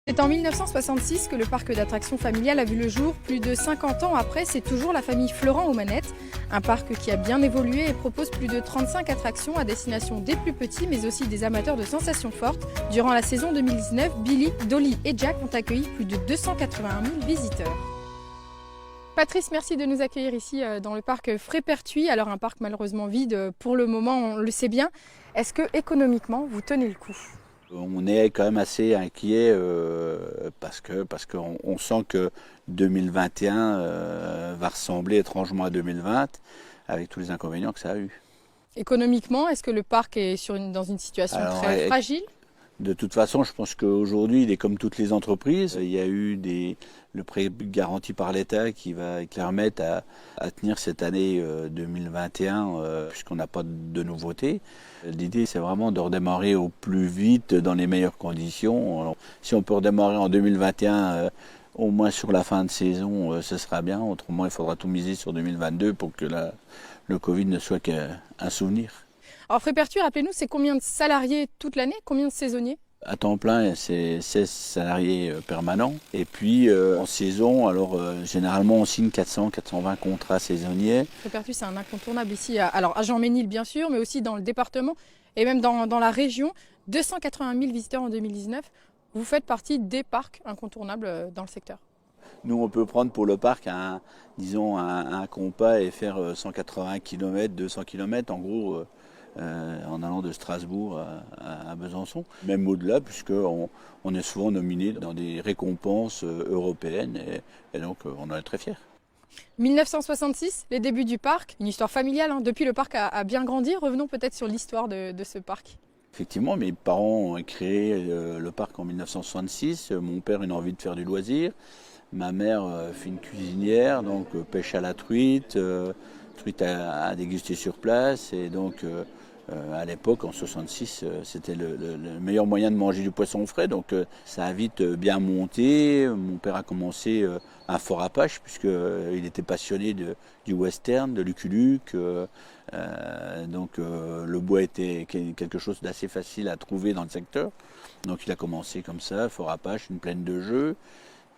C'est en 1966 que le parc d'attractions familial a vu le jour. Plus de 50 ans après, c'est toujours la famille Florent aux manettes. Un parc qui a bien évolué et propose plus de 35 attractions à destination des plus petits, mais aussi des amateurs de sensations fortes. Durant la saison 2019, Billy, Dolly et Jack ont accueilli plus de 281 000 visiteurs. Patrice, merci de nous accueillir ici dans le parc Frépertuis. Alors un parc malheureusement vide pour le moment, on le sait bien. Est-ce que économiquement, vous tenez le coup ? On est quand même assez inquiet parce qu'on sent que 2021 va ressembler étrangement à 2020 avec tous les inconvénients que ça a eu. Économiquement, est-ce que le parc est dans une situation très fragile ? De toute façon, je pense qu'aujourd'hui, il est comme toutes les entreprises. Il y a eu le prêt garanti par l'État qui va permettre à tenir cette année 2021 puisqu'on n'a pas de nouveautés. L'idée, c'est vraiment de redémarrer au plus vite dans les meilleures conditions. Alors, si on peut redémarrer en 2021, au moins sur la fin de saison, ce sera bien. Autrement, il faudra tout miser sur 2022 pour que le Covid ne soit qu'un souvenir. Alors Frépertuis, rappelez-nous, c'est combien de salariés toute l'année, combien de saisonniers ? À temps plein, c'est 16 salariés permanents. Et puis en saison, alors généralement on signe 400-420 contrats saisonniers. Frépertuis, c'est un incontournable ici, alors à Jean-Ménil bien sûr, mais aussi dans le département et même dans la région. 280 000 visiteurs en 2019. Vous faites partie des parcs incontournables dans le secteur. Nous, on peut prendre pour le parc un compas et faire 180 km, 200 km en gros. En allant de Strasbourg à Besançon, même au-delà, puisqu'on est souvent nominé dans des récompenses européennes et donc on en est très fiers. 1966, les débuts du parc, une histoire familiale. Depuis, le parc a bien grandi. Revenons peut-être sur l'histoire de ce parc. Effectivement, mes parents ont créé le parc en 1966. Mon père a une envie de faire du loisir. Ma mère fait une cuisinière, donc pêche à la truite, truite à déguster sur place. Et donc, à l'époque, en 66, c'était le meilleur moyen de manger du poisson frais. Donc, ça a vite bien monté. Mon père a commencé un fort Apache, puisqu'il était passionné du western, de Lucky Luke. Donc, le bois était quelque chose d'assez facile à trouver dans le secteur. Donc, il a commencé comme ça, fort Apache, une plaine de jeux.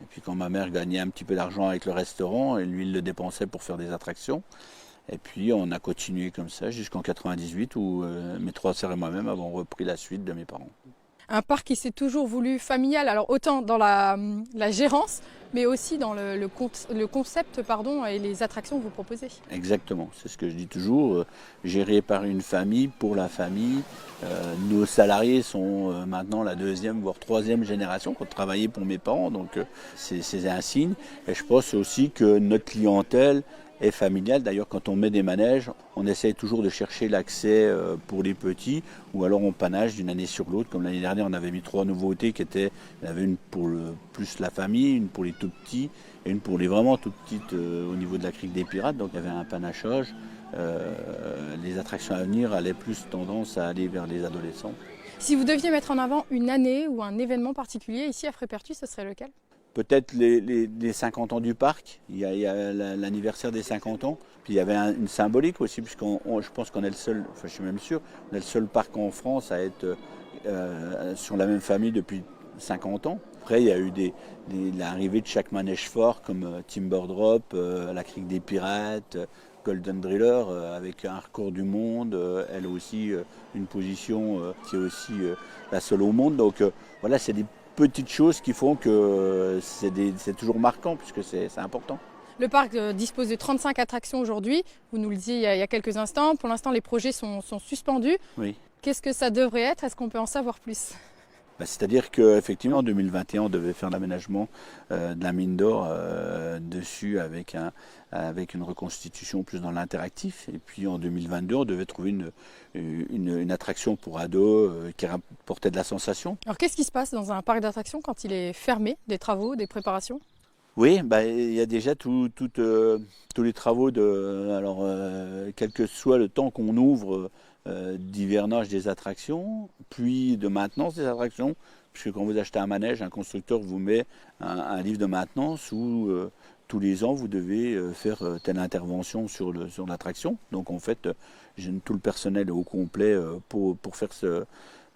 Et puis quand ma mère gagnait un petit peu d'argent avec le restaurant, et lui il le dépensait pour faire des attractions. Et puis on a continué comme ça jusqu'en 98 où mes trois sœurs et moi-même avons repris la suite de mes parents. Un parc qui s'est toujours voulu familial, alors autant dans la gérance, mais aussi dans le concept et les attractions que vous proposez. Exactement, c'est ce que je dis toujours, géré par une famille, pour la famille. Nos salariés sont maintenant la deuxième, voire troisième génération qui ont travaillé pour mes parents, donc c'est un signe. Et je pense aussi que notre clientèle est familiale. D'ailleurs, quand on met des manèges, on essaye toujours de chercher l'accès pour les petits, ou alors on panage d'une année sur l'autre. Comme l'année dernière, on avait mis 3 nouveautés il y avait une pour plus la famille, une pour les tout petits, et une pour les vraiment tout petites au niveau de la crique des pirates. Donc il y avait un panachage. Les attractions à venir allaient plus tendance à aller vers les adolescents. Si vous deviez mettre en avant une année ou un événement particulier ici à Frépertuis, ce serait lequel ? Peut-être les 50 ans du parc, il y a l'anniversaire des 50 ans, puis il y avait une symbolique aussi, je pense qu'on est le seul, enfin je suis même sûr, on est le seul parc en France à être sur la même famille depuis 50 ans. Après, il y a eu l'arrivée de chaque manège fort comme Timber Drop, la Crique des Pirates, Golden Driller, avec un record du monde, elle aussi une position qui est aussi la seule au monde. Donc voilà, c'est des petites choses qui font que c'est toujours marquant puisque c'est important. Le parc dispose de 35 attractions aujourd'hui. Vous nous le disiez il y a quelques instants. Pour l'instant, les projets sont suspendus. Oui. Qu'est-ce que ça devrait être ? Est-ce qu'on peut en savoir plus ? C'est-à-dire qu'effectivement, en 2021, on devait faire l'aménagement de la mine d'or dessus avec une reconstitution plus dans l'interactif. Et puis en 2022, on devait trouver une attraction pour ados qui rapportait de la sensation. Alors qu'est-ce qui se passe dans un parc d'attractions quand il est fermé ? Des travaux, des préparations ? Oui, il y a déjà tous les travaux quel que soit le temps qu'on ouvre d'hivernage des attractions, puis de maintenance des attractions, puisque quand vous achetez un manège, un constructeur vous met un livre de maintenance où tous les ans vous devez faire telle intervention sur l'attraction. Donc en fait, tout le personnel est au complet pour faire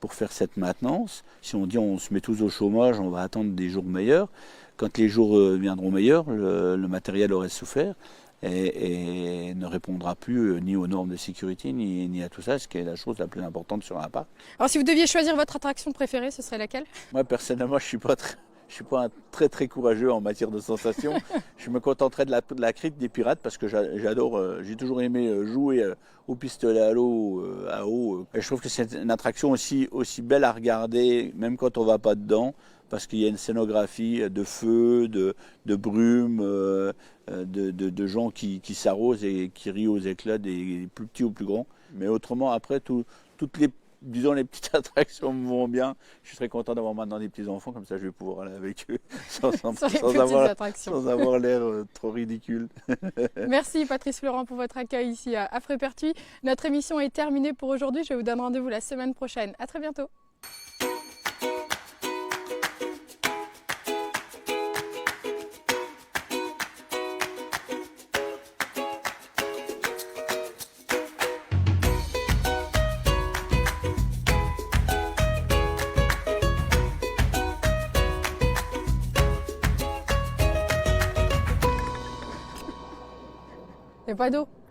pour faire cette maintenance. Si on dit on se met tous au chômage, on va attendre des jours meilleurs. Quand les jours viendront meilleurs, le matériel aurait souffert et ne répondra plus ni aux normes de sécurité ni à tout ça, ce qui est la chose la plus importante sur un parc. Alors si vous deviez choisir votre attraction préférée, ce serait laquelle? Moi personnellement, je suis pas un très courageux en matière de sensations. Je me contenterai de la crypte des pirates parce que j'adore, j'ai toujours aimé jouer au pistolet à l'eau, à eau. Et je trouve que c'est une attraction aussi belle à regarder, même quand on va pas dedans, parce qu'il y a une scénographie de feu, de brume, de gens qui s'arrosent et qui rient aux éclats, des plus petits ou plus grands. Mais autrement, après, toutes les disons les petites attractions me vont bien. Je serais content d'avoir maintenant des petits enfants, comme ça je vais pouvoir aller avec eux sans avoir l'air trop ridicule. Merci Patrice Florent pour votre accueil ici à Frépertuis. Notre émission est terminée pour aujourd'hui. Je vous donne rendez-vous la semaine prochaine. À très bientôt. Il n'y a pas d'eau.